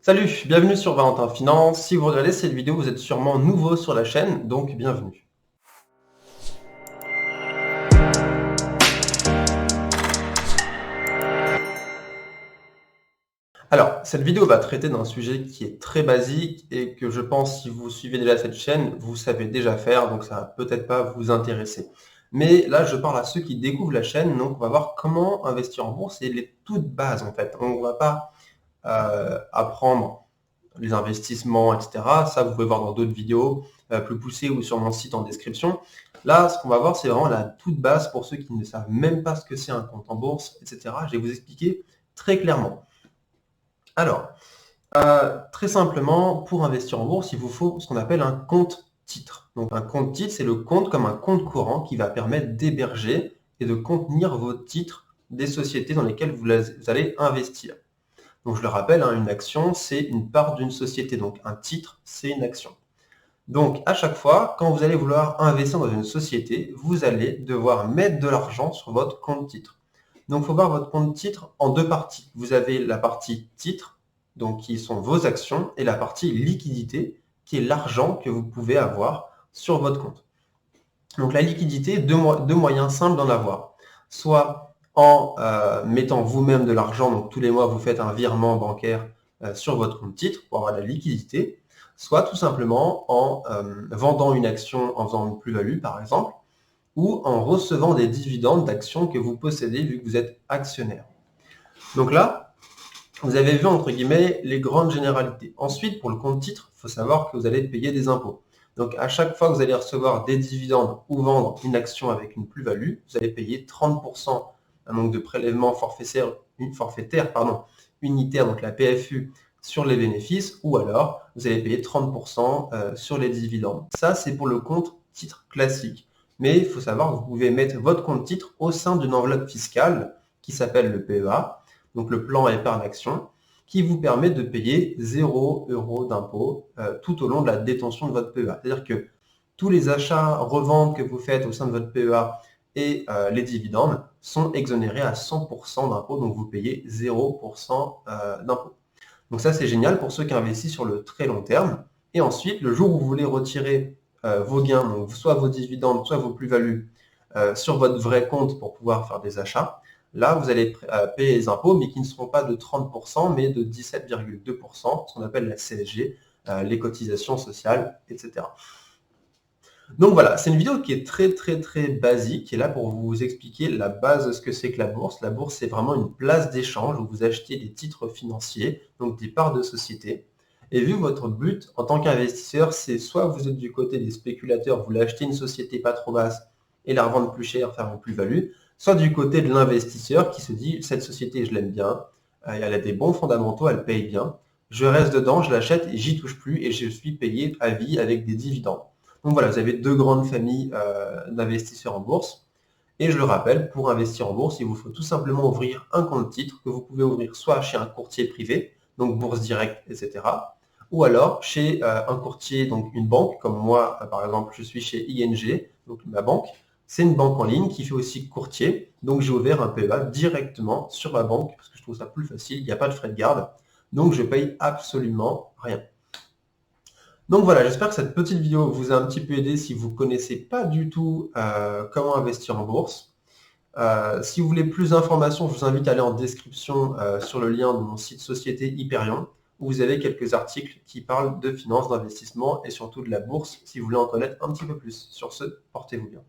Salut, bienvenue sur Valentin Finance. Si vous regardez cette vidéo, vous êtes sûrement nouveau sur la chaîne, donc bienvenue. Alors, cette vidéo va traiter d'un sujet qui est très basique et que je pense, si vous suivez déjà cette chaîne, vous savez déjà faire, donc ça va peut-être pas vous intéresser. Mais là, je parle à ceux qui découvrent la chaîne, donc on va voir comment investir en bourse et les toutes bases en fait. On ne va pas apprendre les investissements, etc. Ça, vous pouvez voir dans d'autres vidéos plus poussées ou sur mon site en description. Là, ce qu'on va voir, c'est vraiment la toute base pour ceux qui ne savent même pas ce que c'est un compte en bourse, etc. Je vais vous expliquer très clairement. Alors, très simplement, pour investir en bourse, il vous faut ce qu'on appelle un compte titre. Donc un compte titre, c'est le compte comme un compte courant qui va permettre d'héberger et de contenir vos titres des sociétés dans lesquelles vous allez investir. Donc je le rappelle, une action, c'est une part d'une société. Donc un titre, c'est une action. Donc à chaque fois, quand vous allez vouloir investir dans une société, vous allez devoir mettre de l'argent sur votre compte titre. Donc il faut voir votre compte titre en deux parties. Vous avez la partie titre, donc qui sont vos actions, et la partie liquidité, qui est l'argent que vous pouvez avoir sur votre compte. Donc la liquidité, deux moyens simples d'en avoir. Soit en mettant vous-même de l'argent, donc tous les mois vous faites un virement bancaire sur votre compte titre pour avoir de la liquidité, soit tout simplement en vendant une action en faisant une plus-value par exemple, ou en recevant des dividendes d'actions que vous possédez vu que vous êtes actionnaire. Donc là, vous avez vu entre guillemets les grandes généralités. Ensuite, pour le compte titre, il faut savoir que vous allez payer des impôts. Donc à chaque fois que vous allez recevoir des dividendes ou vendre une action avec une plus-value, vous allez payer 30% donc de prélèvement forfaitaire unitaire, donc la PFU, sur les bénéfices, ou alors vous allez payer 30% sur les dividendes. Ça, c'est pour le compte titre classique. Mais il faut savoir que vous pouvez mettre votre compte titre au sein d'une enveloppe fiscale qui s'appelle le PEA, donc le plan épargne action, qui vous permet de payer 0 € d'impôt tout au long de la détention de votre PEA. C'est-à-dire que tous les achats, reventes que vous faites au sein de votre PEA et les dividendes sont exonérés à 100% d'impôt, donc vous payez 0% d'impôt. Donc ça, c'est génial pour ceux qui investissent sur le très long terme. Et ensuite, le jour où vous voulez retirer vos gains, donc soit vos dividendes, soit vos plus-values, sur votre vrai compte pour pouvoir faire des achats, là, vous allez payer les impôts, mais qui ne seront pas de 30%, mais de 17,2%, ce qu'on appelle la CSG, les cotisations sociales, etc. Donc voilà, c'est une vidéo qui est très basique, qui est là pour vous expliquer la base de ce que c'est que la bourse. La bourse, c'est vraiment une place d'échange où vous achetez des titres financiers, donc des parts de société. Et vu votre but en tant qu'investisseur, c'est soit vous êtes du côté des spéculateurs, vous voulez acheter une société pas trop basse et la revendre plus cher, faire une plus-value, soit du côté de l'investisseur qui se dit cette société, je l'aime bien, elle a des bons fondamentaux, elle paye bien, je reste dedans, je l'achète et j'y touche plus et je suis payé à vie avec des dividendes. Donc voilà, vous avez deux grandes familles d'investisseurs en bourse. Et je le rappelle, pour investir en bourse, il vous faut tout simplement ouvrir un compte titre que vous pouvez ouvrir soit chez un courtier privé, donc Bourse Directe, etc., ou alors chez un courtier, donc une banque, comme moi, par exemple, je suis chez ING, donc ma banque. C'est une banque en ligne qui fait aussi courtier, donc j'ai ouvert un PEA directement sur ma banque, parce que je trouve ça plus facile, il n'y a pas de frais de garde, donc je paye absolument rien. Donc voilà, j'espère que cette petite vidéo vous a un petit peu aidé si vous ne connaissez pas du tout comment investir en bourse. Si vous voulez plus d'informations, je vous invite à aller en description sur le lien de mon site Société Hyperion, où vous avez quelques articles qui parlent de finances, d'investissement et surtout de la bourse, si vous voulez en connaître un petit peu plus. Sur ce, portez-vous bien.